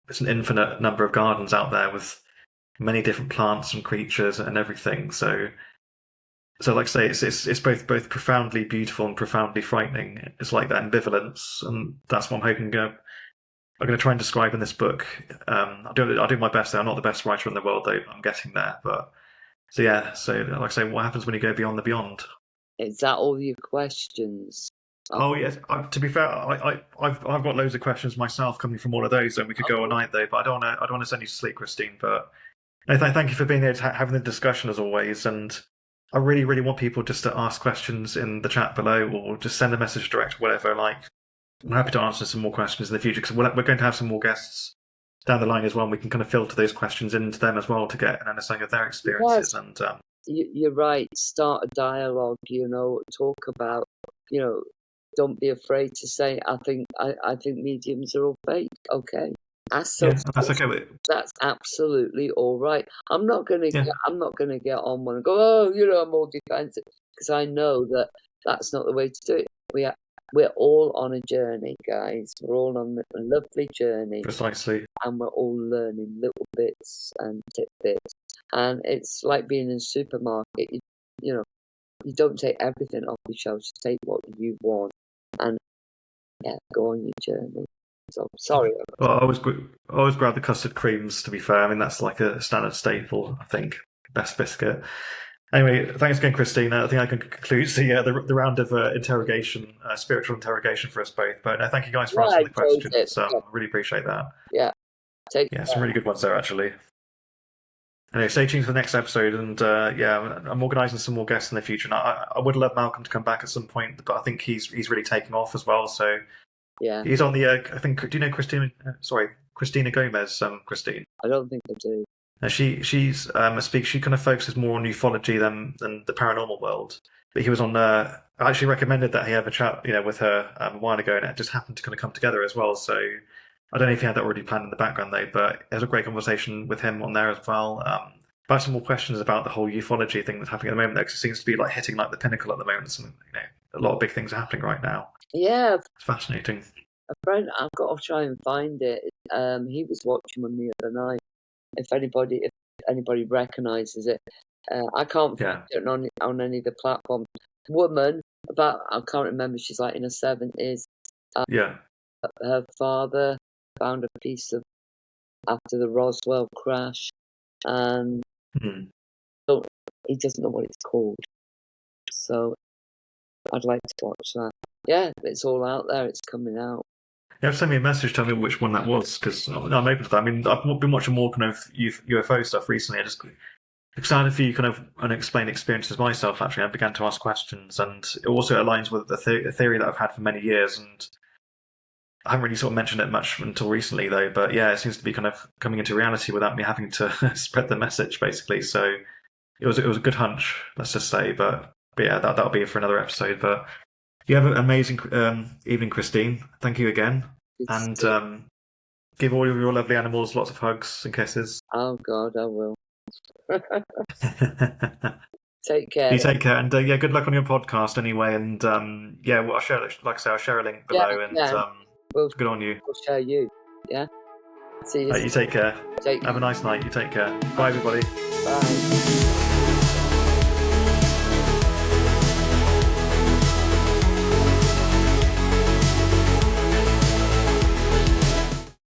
There's an infinite number of gardens out there with many different plants and creatures and everything. So like I say, it's both profoundly beautiful and profoundly frightening. It's like that ambivalence, and that's what I'm hoping I'm going to try and describe in this book. I'll do my best there. I'm not the best writer in the world, though. I'm getting there. But so like I say, what happens when you go beyond the beyond? Is that all your questions? Oh yes. To be fair, I've got loads of questions myself coming from all of those, and we could go all night, though. But I don't want to send you to sleep, Christine. But no, thank you for being here, having the discussion as always. And I really, really want people just to ask questions in the chat below, or just send a message direct, whatever. Like, I'm happy to answer some more questions in the future, because we're going to have some more guests down the line as well, and we can kind of filter those questions into them as well to get an understanding of their experiences. Yes. And you're right. Start a dialogue. Talk about. Don't be afraid to say, I think mediums are all fake. Okay, that's that's okay. That's absolutely all right. I'm not gonna get on one and go, I'm all defensive, because I know that that's not the way to do it. We're all on a journey, guys. We're all on a lovely journey. Precisely. And we're all learning little bits and tidbits. And it's like being in a supermarket. You don't take everything off your shelves. You take what you want, and go on your journey. So sorry. Well, I always grab the custard creams. To be fair, I mean, that's like a standard staple. I think best biscuit. Anyway, thanks again, Christine. I think I can conclude the round of spiritual interrogation for us both. But thank you guys for answering the questions. I really appreciate that. Yeah. Some really good ones there, actually. Anyway, stay tuned for the next episode, and I'm organising some more guests in the future. And I would love Malcolm to come back at some point, but I think he's really taking off as well. So Yeah. he's on the. I think. Do you know Christina? Christina Gomez. Christine. I don't think I do. She's a speaker. She kind of focuses more on ufology than the paranormal world. But he was on. I actually recommended that he have a chat, with her a while ago, and it just happened to kind of come together as well. So I don't know if he had that already planned in the background though. But it was a great conversation with him on there as well. I have some more questions about the whole ufology thing that's happening at the moment. Because it seems to be like hitting like the pinnacle at the moment. And, a lot of big things are happening right now. Yeah, It's fascinating. a friend, I've got to try and find it. He was watching with me the other night. If anybody recognises it, I can't find it on any of the platforms. Woman, I can't remember. She's like in her 70s. Her father found a piece of after the Roswell crash, and so he doesn't know what it's called. So I'd like to watch that. Yeah, it's all out there. It's coming out. Yeah, send me a message, tell me which one that was, because I'm open to that. I mean, I've been watching more kind of UFO stuff recently. I just excited for you kind of unexplained experiences myself, actually. I began to ask questions, and it also aligns with the theory that I've had for many years, and I haven't really sort of mentioned it much until recently, though. But yeah, it seems to be kind of coming into reality without me having to spread the message, basically. So it was a good hunch, let's just say. But yeah, that'll be for another episode. But you have an amazing evening, Christine. Thank you again. And give all of your lovely animals lots of hugs and kisses. Oh, God, I will. Take care. You take care. And good luck on your podcast anyway. And I'll share, like I say, I'll share a link below. Good on you. We'll share you. Yeah? See you. You take care. Have a nice night. You take care. Bye, everybody. Bye.